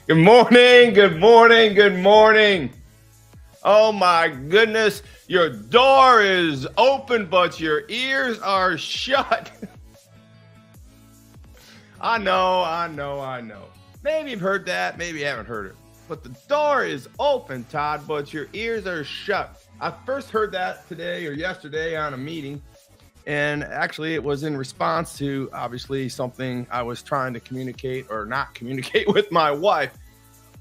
Good morning, good morning, good morning. Oh my goodness, your door is open, but your ears are shut. I know. Maybe you've heard that, maybe you haven't heard it. But the door is open, Todd, but your ears are shut. I first heard that today or yesterday on a meeting. And actually, it was in response to obviously something I was trying to communicate or not communicate with my wife.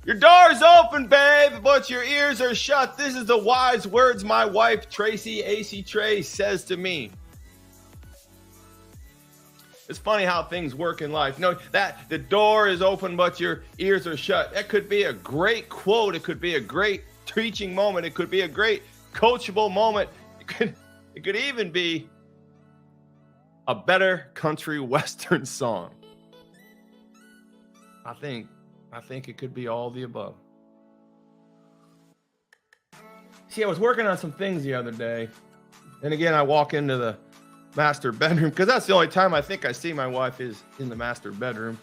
Your door's open, babe, but your ears are shut. This is the wise words my wife, Tracy AC Trey, says to me. It's funny how things work in life. You know, that the door is open, but your ears are shut. That could be a great quote. It could be a great teaching moment. It could be a great coachable moment. It could even be a better country western song. I think it could be all the above. See, I was working on some things the other day, and again, I walk into the master bedroom because that's the only time I think I see my wife is in the master bedroom.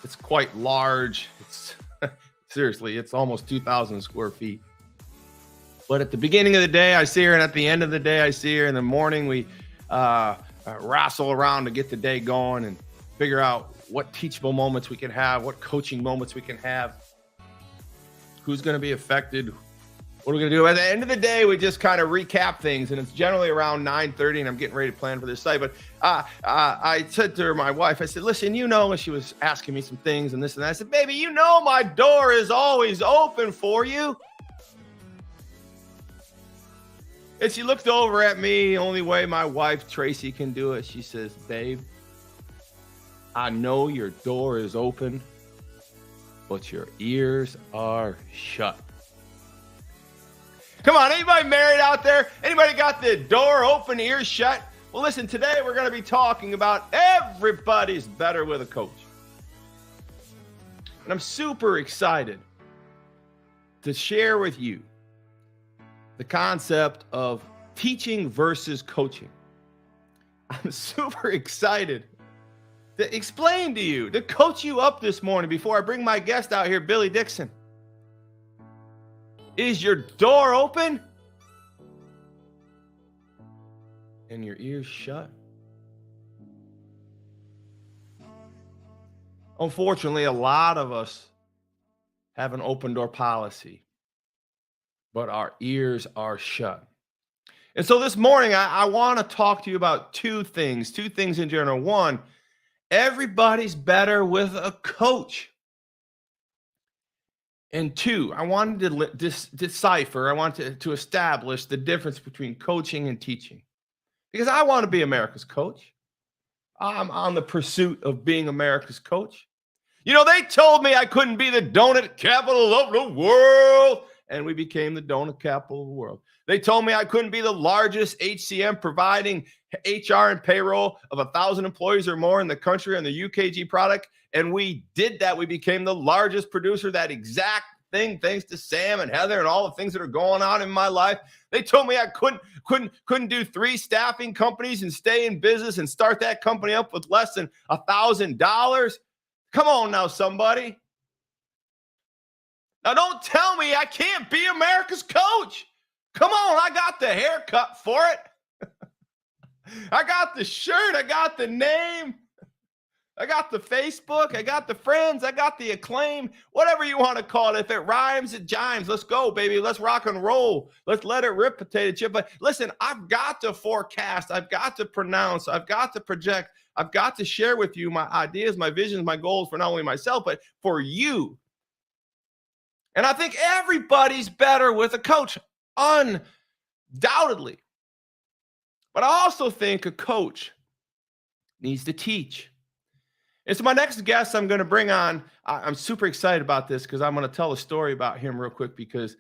It's quite large. It's seriously, it's almost 2,000 square feet. But at the beginning of the day, I see her, and at the end of the day, I see her. In the morning, we wrestle around to get the day going and figure out what teachable moments we can have, what coaching moments we can have, who's going to be affected, what are we going to do. At the end of the day, we just kind of recap things, and it's generally around 9:30, and I'm getting ready to plan for this site. But I said to her, my wife, I said, listen, she was asking me some things and this and that. I said, baby, my door is always open for you. And she looked over at me, only way my wife, Tracy, can do it. She says, babe, I know your door is open, but your ears are shut. Come on, anybody married out there? Anybody got the door open, ears shut? Well, listen, today we're going to be talking about everybody's better with a coach. And I'm super excited to share with you the concept of teaching versus coaching. I'm super excited to explain to you, to coach you up this morning before I bring my guest out here, Billy Dickson. Is your door open and your ears shut? Unfortunately, a lot of us have an open door policy, but our ears are shut. And so this morning, I want to talk to you about two things in general. One, everybody's better with a coach. And two, I wanted to decipher, I wanted to establish the difference between coaching and teaching. Because I want to be America's coach. I'm on the pursuit of being America's coach. They told me I couldn't be the donut capital of the world, and we became the donut capital of the world. They told me I couldn't be the largest HCM providing HR and payroll of 1,000 employees or more in the country on the UKG product, and we did that. We became the largest producer of that exact thing, thanks to Sam and Heather and all the things that are going on in my life. They told me I couldn't do 3 staffing companies and stay in business and start that company up with less than $1,000. Come on now, somebody. Now, don't tell me I can't be America's coach. Come on, I got the haircut for it. I got the shirt. I got the name. I got the Facebook. I got the friends. I got the acclaim. Whatever you want to call it. If it rhymes, it jimes. Let's go, baby. Let's rock and roll. Let's let it rip, potato chip. But listen, I've got to forecast. I've got to pronounce. I've got to project. I've got to share with you my ideas, my visions, my goals for not only myself, but for you. And I think everybody's better with a coach, undoubtedly. But I also think a coach needs to teach. And so my next guest I'm going to bring on, I'm super excited about this because I'm going to tell a story about him real quick because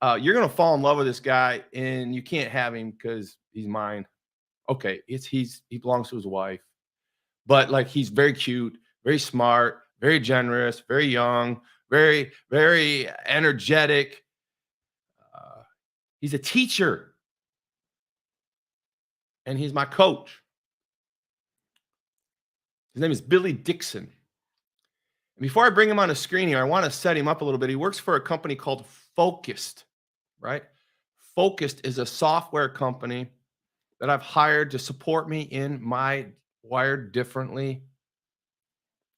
you're going to fall in love with this guy and you can't have him because he's mine. Okay, he belongs to his wife. But he's very cute, very smart, very generous, very young, very, very energetic. He's a teacher. And he's my coach. His name is Billy Dickson. Before I bring him on a screen here, I want to set him up a little bit. He works for a company called Focused, right? Focused is a software company that I've hired to support me in my Wired Differently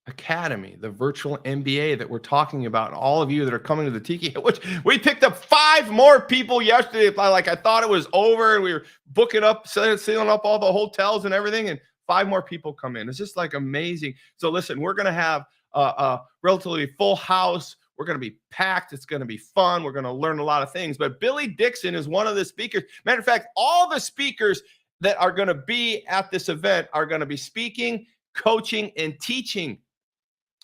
Academy, the virtual MBA that we're talking about. And all of you that are coming to the Tiki, which we picked up 5 more people yesterday. Like I thought it was over, and we were booking up, sealing up all the hotels and everything, and 5 more people come in. It's just like amazing. So listen, we're going to have a relatively full house. We're going to be packed. It's going to be fun. We're going to learn a lot of things. But Billy Dickson is one of the speakers. Matter of fact, all the speakers that are going to be at this event are going to be speaking, coaching, and teaching.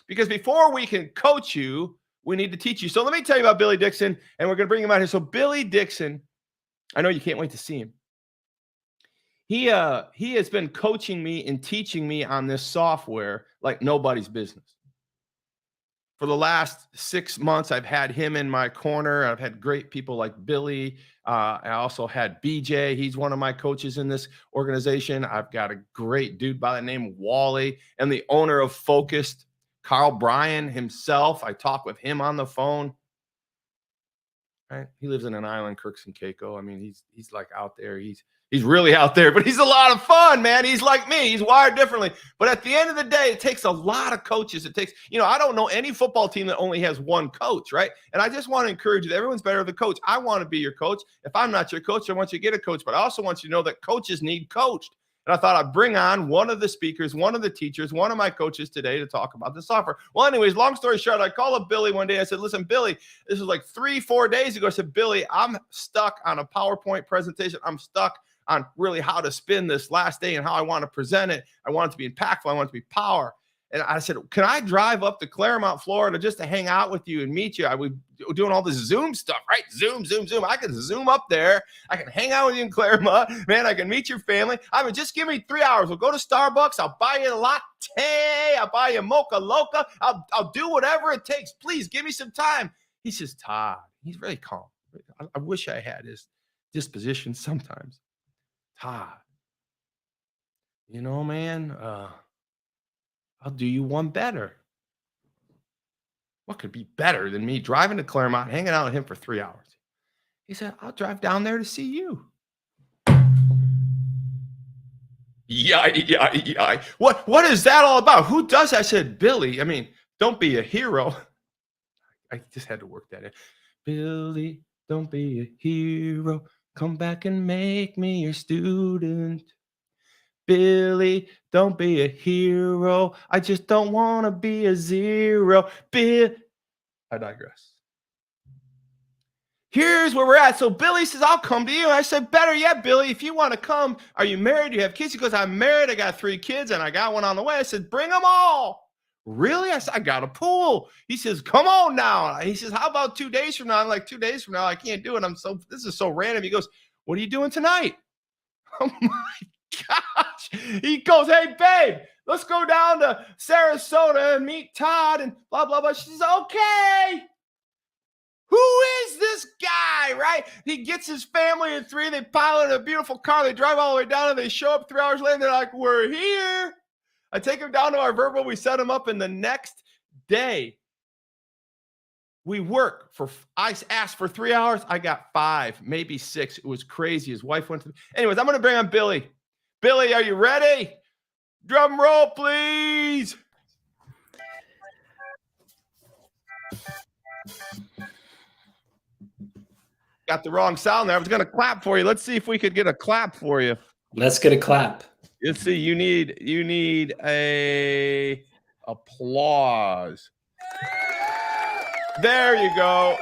Because before we can coach you, we need to teach you. So let me tell you about Billy Dickson, and we're going to bring him out here. So Billy Dickson, I know you can't wait to see him. He has been coaching me and teaching me on this software like nobody's business. For the last 6 months, I've had him in my corner. I've had great people like Billy. I also had BJ. He's one of my coaches in this organization. I've got a great dude by the name of Wally, and the owner of Focused, Carl Bryan himself. I talk with him on the phone. Right? He lives in an island, Kirks and Caicos. I mean, he's like out there. He's really out there, but he's a lot of fun, man. He's like me. He's wired differently. But at the end of the day, it takes a lot of coaches. It takes, I don't know any football team that only has one coach, right? And I just want to encourage you that everyone's better than the coach. I want to be your coach. If I'm not your coach, I want you to get a coach. But I also want you to know that coaches need coached. And I thought I'd bring on one of the speakers, one of the teachers, one of my coaches today to talk about the software. Well, anyways, long story short, I called up Billy one day. I said, listen, Billy, this was like 3-4 days ago. I said, Billy, I'm stuck on a PowerPoint presentation. I'm stuck on really how to spin this last day and how I want to present it. I want it to be impactful. I want it to be power. And I said, can I drive up to Claremont, Florida just to hang out with you and meet you? I was doing all this Zoom stuff, right? Zoom. I can Zoom up there. I can hang out with you in Claremont. Man, I can meet your family. I mean, just give me 3 hours. We'll go to Starbucks. I'll buy you a latte. I'll buy you a mocha loca. I'll do whatever it takes. Please give me some time. He says, Todd, he's really calm. I wish I had his disposition sometimes. Todd, man, I'll do you one better. What could be better than me driving to Claremont, hanging out with him for 3 hours? He said, I'll drive down there to see you. Yeah. What is that all about? Who does that? I said, Billy, don't be a hero. I just had to work that in. Billy, don't be a hero. Come back and make me your student. Billy, don't be a hero. I just don't want to be a zero. I digress. Here's where we're at. So Billy says, I'll come to you. And I said, better yet, Billy, if you want to come, are you married? Do you have kids? He goes, I'm married. I got 3 kids and I got one on the way. I said, bring them all. Really? I said, I got a pool. He says, come on now. He says, how about 2 days from now? I'm like, 2 days from now, I can't do it. This is so random. He goes, what are you doing tonight? Oh my gosh. He goes, hey, babe, let's go down to Sarasota and meet Todd and blah, blah, blah. She says, okay. Who is this guy, right? He gets his family of 3. They pile in a beautiful car. They drive all the way down and they show up 3 hours later. And they're like, we're here. I take him down to our verbal. We set him up. And the next day, we work I asked for 3 hours. I got 5, maybe 6. It was crazy. His wife went to. Anyways, I'm going to bring on Billy. Billy, are you ready? Drum roll, please. Got the wrong sound there. I was going to clap for you. Let's see if we could get a clap for you. Let's get a clap. Let's see. You need a applause. There you go.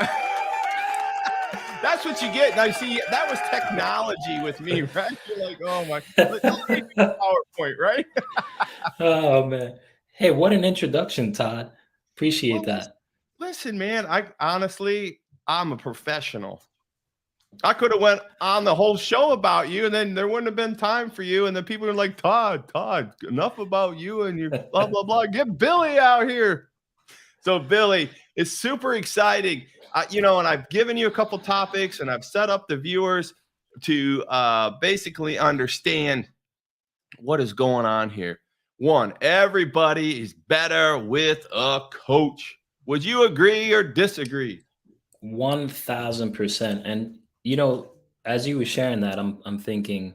That's what you get. Now, see, that was technology with me, right? You're like, oh my, PowerPoint, right? Oh man. Hey, what an introduction, Todd. Appreciate that. Listen, man, I'm a professional. I could have went on the whole show about you, and then there wouldn't have been time for you. And then people are like, Todd, enough about you and your blah, blah, blah. Get Billy out here. So Billy, it's super exciting. And I've given you a couple topics, and I've set up the viewers to basically understand what is going on here. One, everybody is better with a coach. Would you agree or disagree? 1000%. And as you were sharing that, I'm thinking,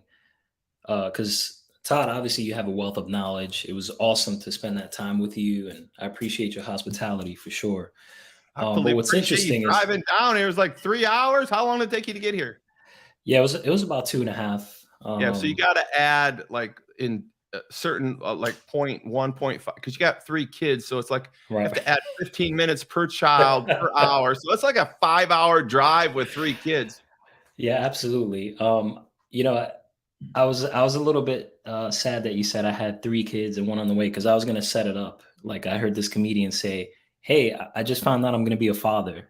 because Todd, obviously you have a wealth of knowledge. It was awesome to spend that time with you, and I appreciate your hospitality for sure. I But fully what's appreciate you interesting is, driving down here. It was like 3 hours. How long did it take you to get here? yeah, it was about 2.5. Yeah, so you got to add like in certain like 0.1, 0.5, because you got three kids, so it's like you have Right. to add 15 minutes per child per hour. So it's like a 5 hour drive with three kids. Yeah, absolutely. I was a little bit sad that you said I had three kids and one on the way, because I was gonna set it up. Like, I heard this comedian say, "Hey, I just found out I'm gonna be a father,"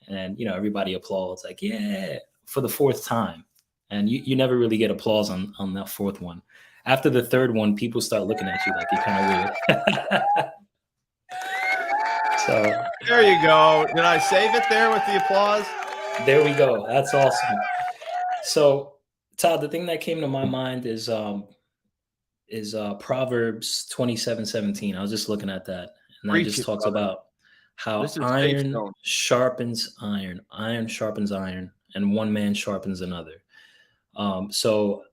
and everybody applauds, like, "Yeah," for the fourth time, and you never really get applause on that fourth one. After the third one, people start looking at you like you're kind of weird. So There you go. Did I save it there with the applause? there we go. That's awesome. So, Todd, the thing that came to my mind is Proverbs 27:17. I was just looking at that, and that Preach just it, talks brother. about how This is safe iron zone. sharpens iron, iron sharpens iron, and one man sharpens another. So,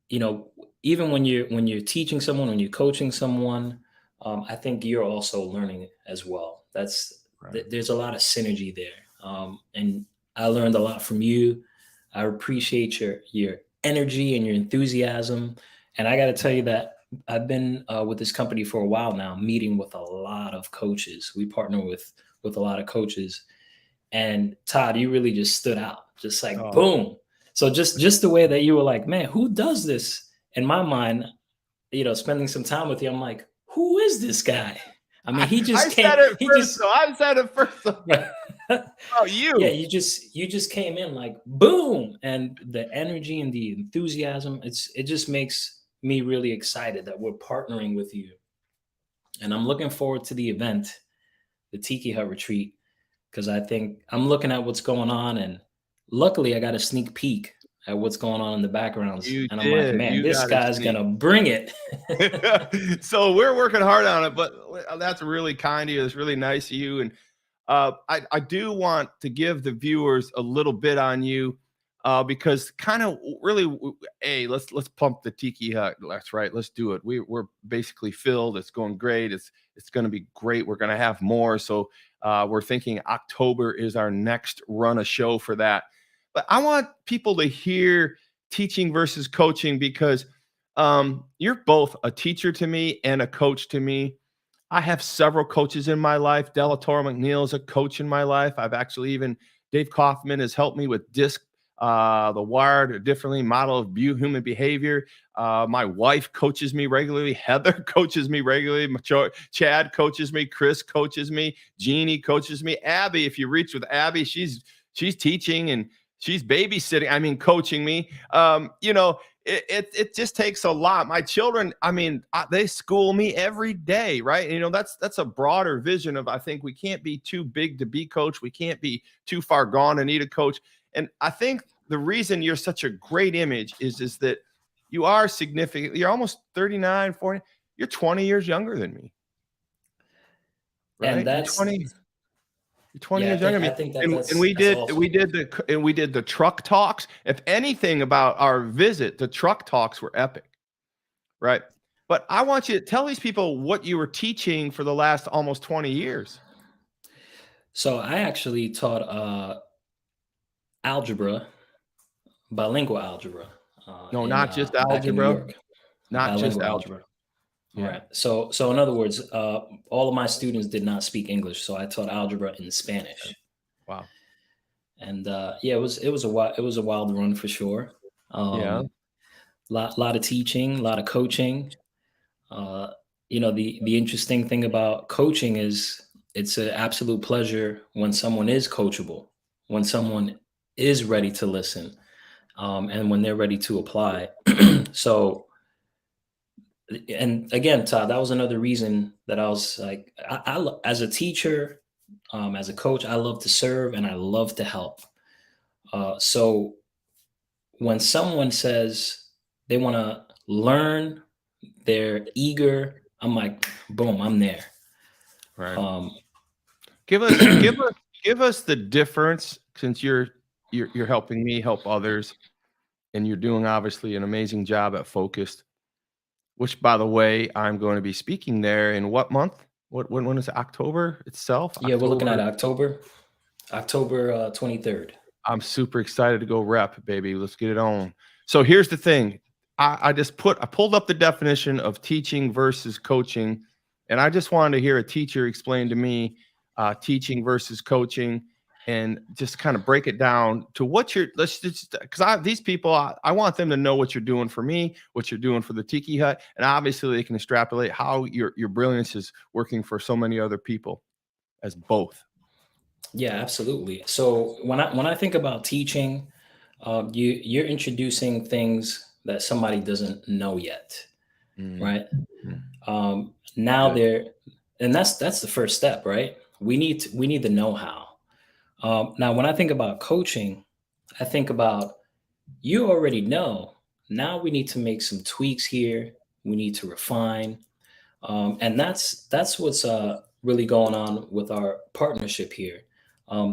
you know, even when you're teaching someone, when you're coaching someone, I think you're also learning as well. Right. There's a lot of synergy there, and I learned a lot from you. I appreciate your energy and your enthusiasm, and I got to tell you that I've been with this company for a while now, meeting with a lot of coaches. We partner with a lot of coaches, and Todd, you really just stood out, just like Oh, boom. So just the way that you were like, man, who does this? In my mind, spending some time with you, I'm like, who is this guy? I mean, he I just came. said it He first, just though. I said it first. Though. Oh, yeah, you. you just came in like boom, and the energy and the enthusiasm. It just makes me really excited that we're partnering with you, and I'm looking forward to the event, the Tiki Hut retreat, because I think I'm looking at what's going on, and luckily I got a sneak peek at what's going on in the backgrounds, You and I'm like, did. man, You this got to guy's sneak. gonna bring it. So we're working hard on it, but that's really kind of you. It's really nice of you. And I do want to give the viewers a little bit on you because kind of really, hey, let's pump the Tiki Hut. That's right. Let's do it. We're basically filled. It's going great. It's going to be great. We're going to have more. So we're thinking October is our next run of show for that. But I want people to hear teaching versus coaching because you're both a teacher to me and a coach to me. I have several coaches in my life. Delator McNeil is a coach in my life. I've actually even Dave Kaufman has helped me with DISC, the wired differently model of human behavior. My wife coaches me regularly. Heather coaches me regularly. Chad coaches me. Chris coaches me. Jeannie coaches me. Abby, if you reach with Abby, she's teaching and she's babysitting. I mean, coaching me. It just takes a lot. My children, I mean, they school me every day, right? And, that's a broader vision of I think we can't be too big to be coached. We can't be too far gone to need a coach. And I think the reason you're such a great image is that you are significant. You're almost 39, 40. You're 20 years younger than me, And right? You're 20 yeah, I years younger think than I me. think that And that's that's awesome. we did the truck talks. If anything about our visit, the truck talks were epic. Right. But I want you to tell these people what you were teaching for the last almost 20 years. So I actually taught algebra, bilingual algebra, No, in not just back in New algebra, York. not just Bilingual algebra. algebra. Yeah. Right. So in other words, all of my students did not speak English, so I taught algebra in Spanish. Wow. And yeah, it was a wild run for sure. Yeah. Lot of teaching, a lot of coaching. Uh, the interesting thing about coaching is it's an absolute pleasure when someone is coachable, when someone is ready to listen, and when they're ready to apply. So, and again, Todd, that was another reason that I was like, as a teacher, as a coach, I love to serve and I love to help. So when someone says they want to learn, they're eager, I'm like, boom, I'm there. Right. Um, Give us the difference, since you're helping me help others, and you're doing obviously an amazing job at Focused, which, by the way, I'm going to be speaking there in what month? When is it? October itself? yeah, we're looking at October. October 23rd. I'm super excited to go rep, baby. Let's get it on. So here's the thing. I pulled up the definition of teaching versus coaching, and I just wanted to hear a teacher explain to me teaching versus coaching, and just kind of break it down to what you're. Let's just, because these people, I want them to know what you're doing for me, what you're doing for the Tiki Hut, and obviously they can extrapolate how your brilliance is working for so many other people as both. Yeah, absolutely. So when I think about teaching, you're introducing things that somebody doesn't know yet, Mm, right? mm, Now good. they're, and that's the first step, right? We need the know-how. Now, when I think about coaching, I think about you already know. Now we need to make some tweaks here. We need to refine, and that's what's really going on with our partnership here.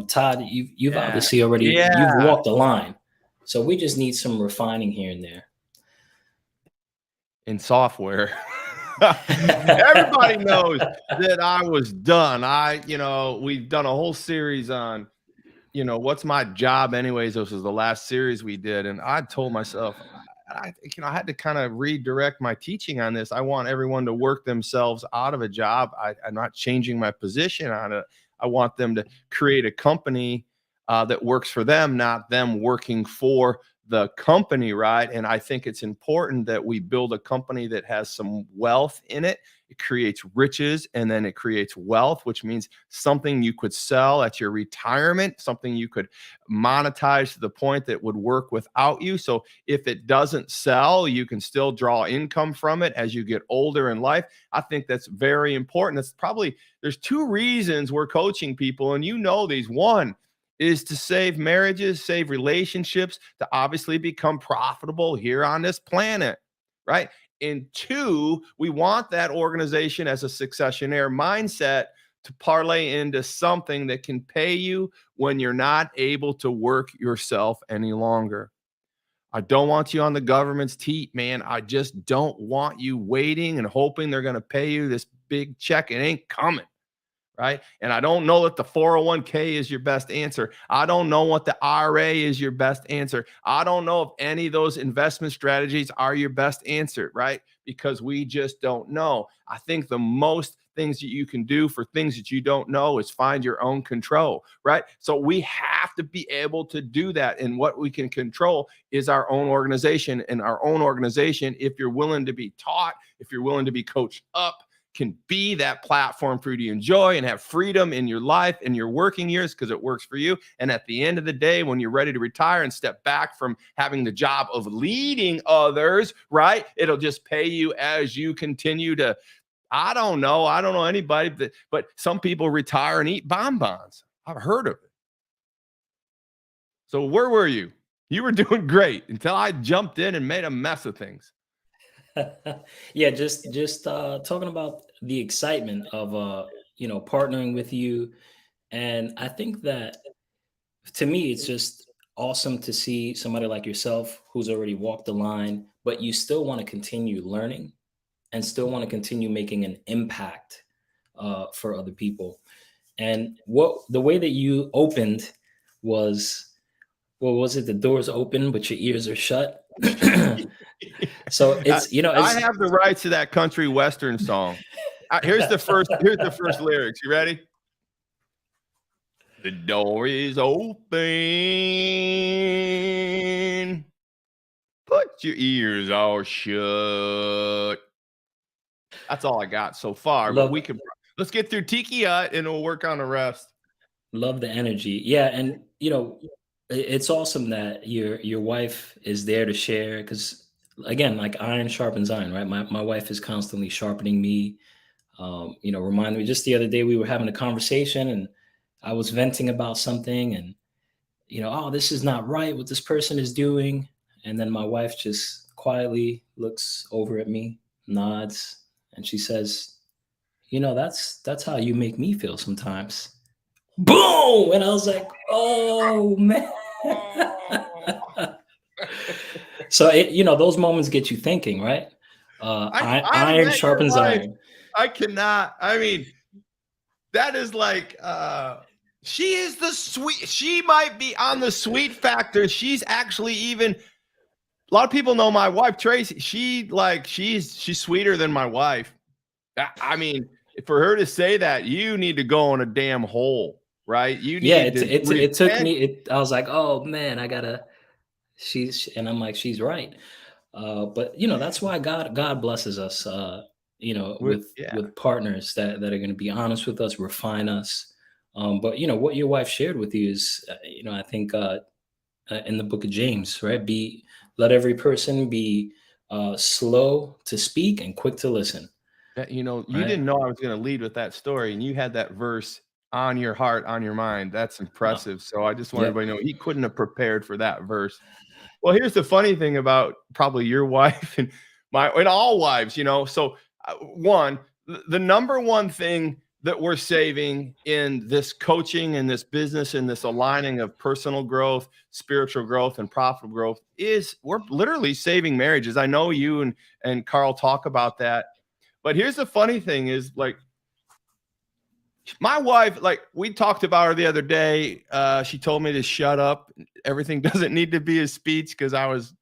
Todd, you've Yeah. obviously already you've Yeah. walked the line, so we just need some refining here and In software. there. Everybody knows that I was done. We've done a whole series on, what's my job anyways. This was the last series we did. And I told myself, I had to kind of redirect my teaching on this. I want everyone to work themselves out of a job. I'm not changing my position on it. I want them to create a company that works for them, not them working for the company, right? And I think it's important that we build a company that has some wealth in it. It creates riches, and then it creates wealth, which means something you could sell at your retirement, something you could monetize to the point that would work without you. So if it doesn't sell, you can still draw income from it as you get older in life. I think that's very important. There's two reasons we're coaching people, and these. One is to save marriages, save relationships, to obviously become profitable here on this planet, right? And two, we want that organization as a successionaire mindset to parlay into something that can pay you when you're not able to work yourself any longer. I don't want you on the government's teat, man. I just don't want you waiting and hoping they're going to pay you this big check. It ain't coming, right? And I don't know that the 401k is your best answer. I don't know what the IRA is your best answer. I don't know if any of those investment strategies are your best answer, right? Because we just don't know. I think the most things that you can do for things that you don't know is find your own control, right? So we have to be able to do that. And what we can control is our own organization. And our own organization, if you're willing to be taught, if you're willing to be coached up, can be that platform for you to enjoy and have freedom in your life and your working years, because it works for you. And at the end of the day, when you're ready to retire and step back from having the job of leading others, right? It'll just pay you as you continue to, I don't know anybody, but some people retire and eat bonbons. I've heard of it. So where were you? You were doing great until I jumped in and made a mess of things. Yeah, just talking about the excitement of partnering with you, and I think that to me it's just awesome to see somebody like yourself who's already walked the line, but you still want to continue learning and still want to continue making an impact for other people. And what the way that you opened was, what was it? The doors open, but your ears are shut. So I it's I it's have the rights to that country western song. Here's the first lyrics. You ready? The door is open. Put your ears all shut. That's all I got so far, but love let's get through Tiki Hut and we'll work on the rest. love the energy. Yeah, and it's awesome that your wife is there to share, because again, like iron sharpens iron, right? My wife is constantly sharpening me. Remind me, just the other day we were having a conversation and I was venting about something, and oh, this is not right what this person is doing. And then my wife just quietly looks over at me, nods, And she says, that's how you make me feel sometimes. Boom! And I was like, oh man. Oh. So those moments get you thinking, right? I Iron met your sharpens wife. iron. I cannot. I mean, that is like she is the sweet. She might be on the sweet factor. She's actually even a lot of people know my wife Tracy. She's sweeter than my wife. I mean, for her to say that, you need to go in a damn hole, right? You Yeah, need to it took repent me. I was like, oh man, I gotta. And I'm like, she's right. But that's why God blesses us. with yeah. With partners that are going to be honest with us, refine us. But what your wife shared with you is, I think in the book of James, right? Let every person be slow to speak and quick to listen, You right? didn't know I was going to lead with that story, and you had that verse on your heart, on your mind. That's Oh, impressive. So I just want yep. everybody to know he couldn't have prepared for that verse. Well, here's the funny thing about probably your wife and all wives, So, one, the number one thing that we're saving in this coaching and this business and this aligning of personal growth, spiritual growth, and profitable growth is we're literally saving marriages. I know you and Carl talk about that, but here's the funny thing: is like my wife, like we talked about her the other day. She told me to shut up. Everything doesn't need to be a speech because I was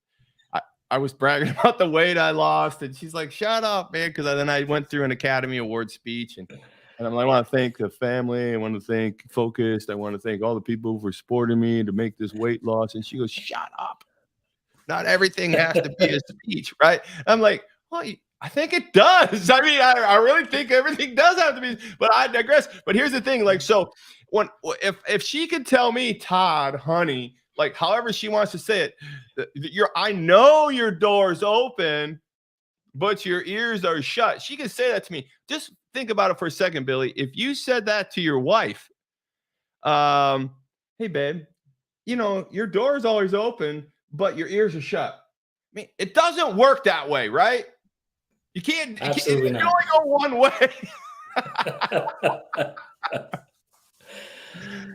bragging about the weight I lost, and she's like, "Shut up, man!" Because then I went through an Academy Award speech, and I'm like, I want to thank the family. I want to thank Focused. I want to thank all the people for supporting me to make this weight loss. And she goes, "Shut up! Not everything has to be a speech, right?" I'm like, "Well, I think it does. I mean, I really think everything does have to be." But I digress. But here's the thing, like, so if she could tell me, Todd, honey, like however she wants to say it, I know your door's open, but your ears are shut. She can say that to me. Just think about it for a second, Billy. If you said that to your wife, hey babe, your door is always open, but your ears are shut. I mean, it doesn't work that way, right? Absolutely It can not. only go one way.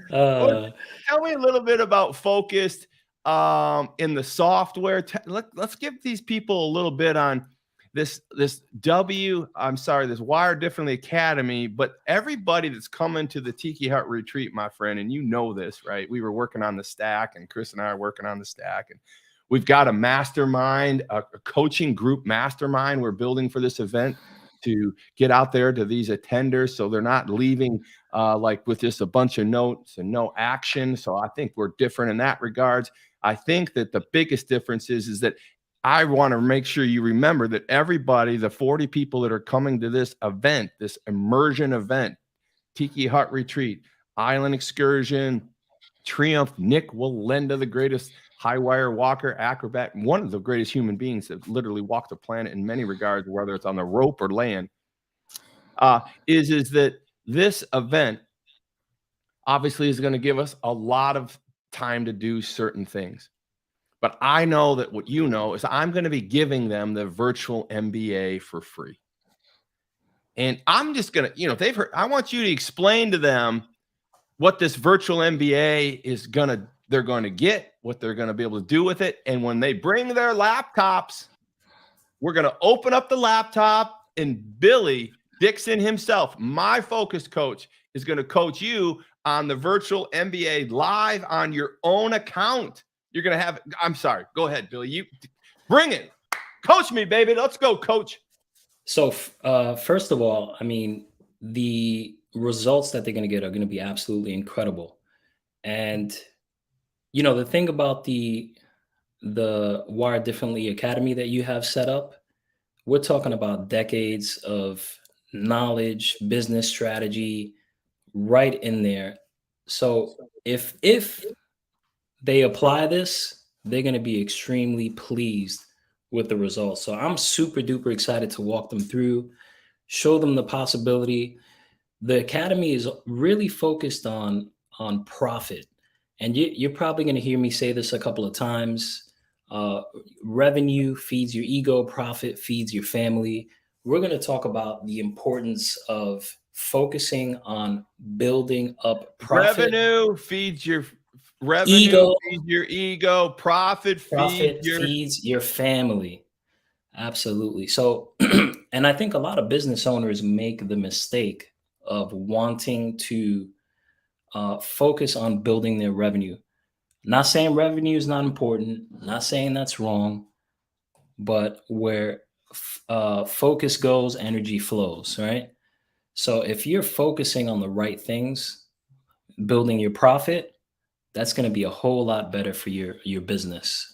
Well, uh, tell me a little bit about Focused in the software. Let's give these people a little bit on this this Wired Differently Academy, but everybody that's coming to the Tiki Hut retreat, my friend, and you know this, right? We were working on the stack, and Chris and I are working on the stack, and we've got a mastermind, a coaching group mastermind we're building for this event to get out there to these attenders so they're not leaving like with just a bunch of notes and no action. So I think we're different in that regards. I think that the biggest difference is that I want to make sure you remember that everybody, the 40 people that are coming to this event, this immersion event, Tiki Hut Retreat, Island Excursion, Triumph, Nick Walenda, the greatest high wire walker, acrobat, one of the greatest human beings that literally walked the planet in many regards, whether it's on the rope or land, is that this event obviously is going to give us a lot of time to do certain things. But I know that what you know is I'm going to be giving them the virtual MBA for free. And I'm just going to, I want you to explain to them what this virtual MBA they're going to get, what they're going to be able to do with it. And when they bring their laptops, we're going to open up the laptop, and Billy Dickson himself, my focus coach, is going to coach you on the virtual MBA live on your own account. You're going to have, I'm sorry, go ahead, Billy. You bring it. Coach me, baby. Let's go, coach. So, first of all, I mean, the results that they're going to get are going to be absolutely incredible. And the thing about the Wired Differently Academy that you have set up, we're talking about decades of knowledge, business strategy, right in there. So if they apply this, they're going to be extremely pleased with the results. So I'm super duper excited to walk them through, show them the possibility. The academy is really focused on profit, and you're probably going to hear me say this a couple of times. Revenue feeds your ego, profit feeds your family. we're going to talk about the importance of focusing on building up profit, Revenue feeds your revenue ego, feeds your ego. Profit feeds profit your. feeds your family. Absolutely. So, and I think a lot of business owners make the mistake of wanting to focus on building their revenue. Not saying revenue is not important, not saying that's wrong, but where focus goes, energy flows, right? So if you're focusing on the right things, building your profit, that's going to be a whole lot better for your business.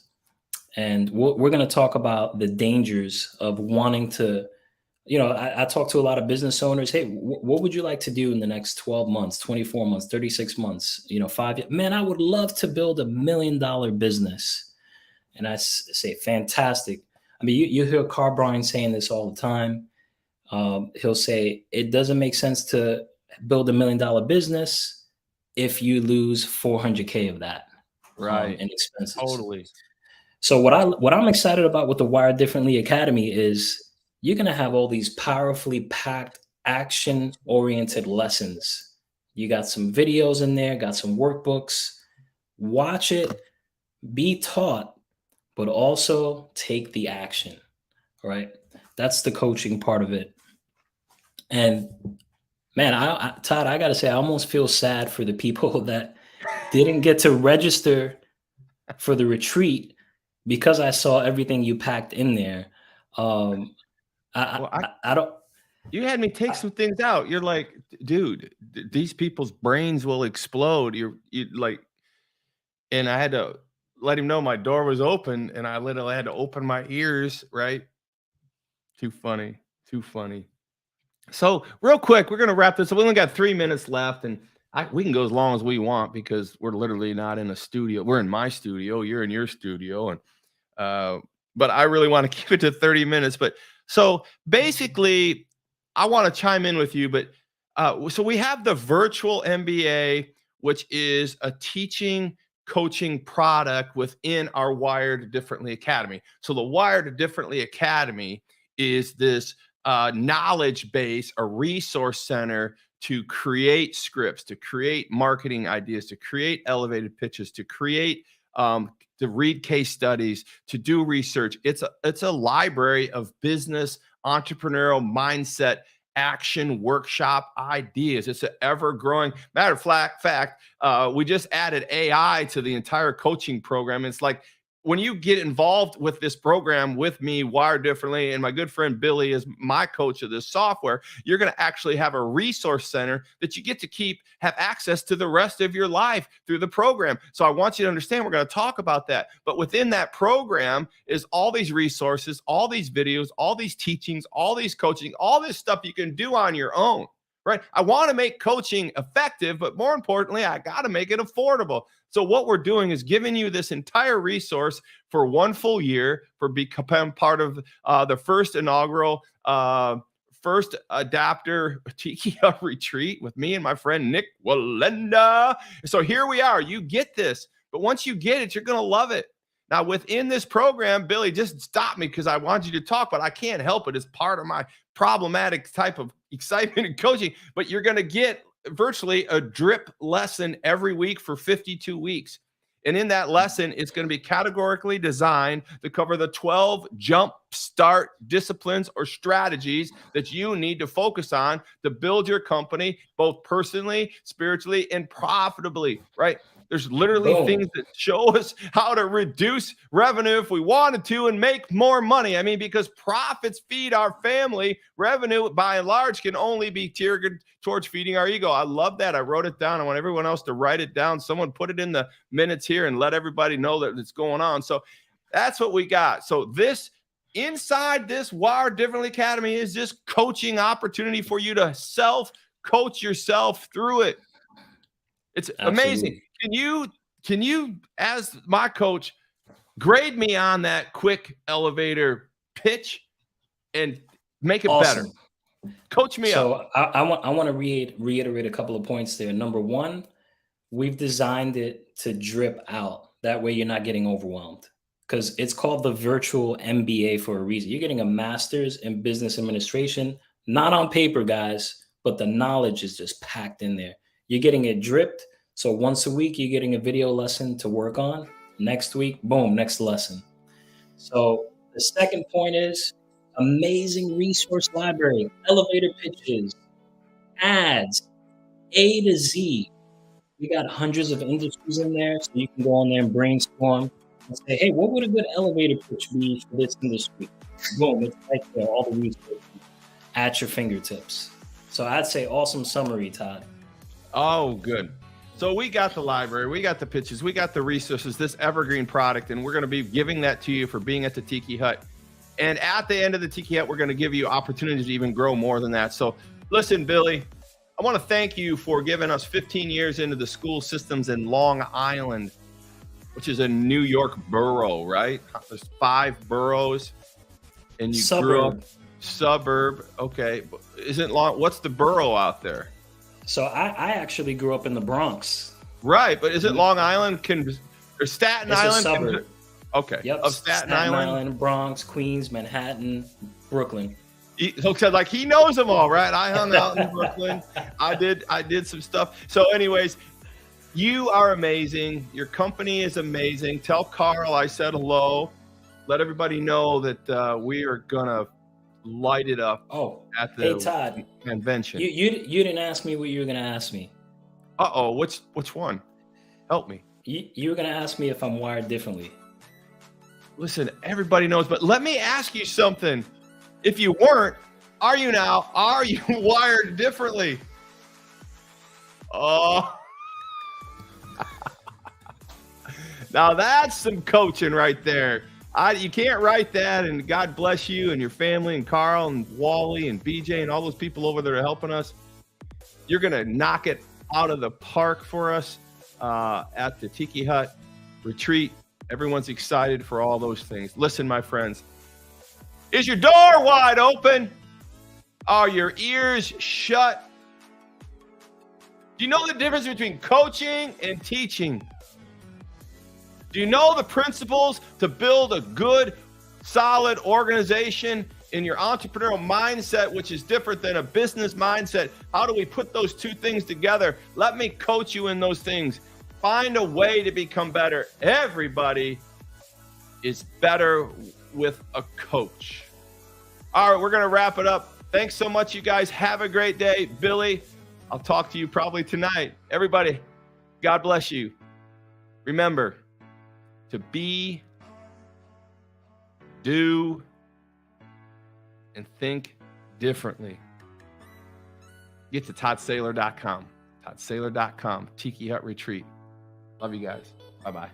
And we're going to talk about the dangers of wanting to, I talk to a lot of business owners. Hey, what would you like to do in the next 12 months, 24 months, 36 months, 5 years? Man, I would love to build $1 million business. And say, fantastic. I mean, you hear Carl Bryan saying this all the time. He'll say, it doesn't make sense to build $1 million business if you lose 400K of that Right. in expenses. Totally. So what I'm excited about with the Wired Differently Academy is you're going to have all these powerfully packed action-oriented lessons. You got some videos in there, got some workbooks. Watch it, be taught, but also take the action, right? That's the coaching part of it. And man, Todd, I got to say, I almost feel sad for the people that didn't get to register for the retreat because I saw everything you packed in there. I don't. You had me take some things out. You're like, dude, these people's brains will explode. You like, and I had to let him know my door was open, and I literally had to open my ears. Right? Too funny. Too funny. So real quick, we're gonna wrap this up. We only got 3 minutes left, and we can go as long as we want because we're literally not in a studio. We're in my studio. You're in your studio, and but I really want to keep it to 30 minutes. But so basically, I want to chime in with you. But so we have the virtual MBA, which is a teaching coaching product within our Wired Differently Academy. So the Wired Differently Academy is this knowledge base, a resource center to create scripts, to create marketing ideas, to create elevated pitches, to create to read case studies, to do research. It's a library of business, entrepreneurial mindset, action workshop ideas. It's an ever-growing matter of fact. We just added AI to the entire coaching program. It's like when you get involved with this program with me, Wired Differently, and my good friend Billy is my coach of this software, you're going to actually have a resource center that you get to have access to the rest of your life through the program. So I want you to understand, we're going to talk about that. But within that program is all these resources, all these videos, all these teachings, all these coaching, all this stuff you can do on your own. Right? I want to make coaching effective, but more importantly, I got to make it affordable. So what we're doing is giving you this entire resource for 1 full year for becoming part of the first inaugural first adapter TKO retreat with me and my friend Nick Walenda. So here we are. You get this, but once you get it, you're going to love it. Now, within this program, Billy, just stop me because I want you to talk, but I can't help it. It's part of my problematic type of excitement and coaching. But you're going to get virtually a drip lesson every week for 52 weeks. And in that lesson, it's going to be categorically designed to cover the 12 jump start disciplines or strategies that you need to focus on to build your company, both personally, spiritually, and profitably, right? There's literally things that show us how to reduce revenue if we wanted to and make more money. I mean, because profits feed our family, revenue by and large can only be tiered towards feeding our ego. I love that. I wrote it down. I want everyone else to write it down. Someone put it in the minutes here and let everybody know that it's going on. So that's what we got. So inside this Wired Differently Academy is this coaching opportunity for you to self-coach yourself through it. It's amazing. Can you, as my coach, grade me on that quick elevator pitch and make it better? Coach me up. So I want to reiterate a couple of points there. Number one, we've designed it to drip out. That way you're not getting overwhelmed. because it's called the virtual MBA for a reason. You're getting a master's in business administration, not on paper, guys, but the knowledge is just packed in there. You're getting it dripped. So once a week, you're getting a video lesson to work on. Next week, boom, next lesson. So the second point is amazing resource library, elevator pitches, ads, A to Z. We got hundreds of industries in there, so you can go on there and brainstorm and say, hey, what would a good elevator pitch be for this industry? Boom, it's right there, all the resources at your fingertips. So I'd say awesome summary, Todd. Oh, good. So we got the library, we got the pitches, we got the resources, this evergreen product, and we're going to be giving that to you for being at the Tiki Hut. And at the end of the Tiki Hut, we're going to give you opportunities to even grow more than that. So listen, Billy, I want to thank you for giving us 15 years into the school systems in Long Island, which is a New York borough, right? There's 5 boroughs, and you grew up suburb. Okay, isn't Long? What's the borough out there? So I actually grew up in the Bronx. Right, but is it Long Island? Or Staten It's Island? a suburb. Okay. Yep. Of Staten Island, Bronx, Queens, Manhattan, Brooklyn. So like he knows them all, right? I hung out in Brooklyn. I did some stuff. So anyways, you are amazing. Your company is amazing. Tell Carl I said hello. Let everybody know that we are gonna light it up. Oh, at the hey Todd, convention. You didn't ask me what you were gonna ask me. Which one? Help me. You were gonna ask me if I'm wired differently. Listen, everybody knows, but let me ask you something. If you weren't, are you now? Are you wired differently? Oh. Now that's some coaching right there. You can't write that, and God bless you and your family and Carl and Wally and BJ and all those people over there helping us. You're going to knock it out of the park for us at the Tiki Hut retreat. Everyone's excited for all those things. Listen, my friends, is your door wide open? Are your ears shut? Do you know the difference between coaching and teaching? Do you know the principles to build a good, solid organization in your entrepreneurial mindset, which is different than a business mindset? How do we put those two things together? Let me coach you in those things. Find a way to become better. Everybody is better with a coach. All right, we're going to wrap it up. Thanks so much, you guys. Have a great day. Billy, I'll talk to you probably tonight. Everybody, God bless you. Remember to be, do, and think differently. Get to toddsaylor.com. toddsaylor.com. Tiki Hut Retreat. Love you guys. Bye-bye.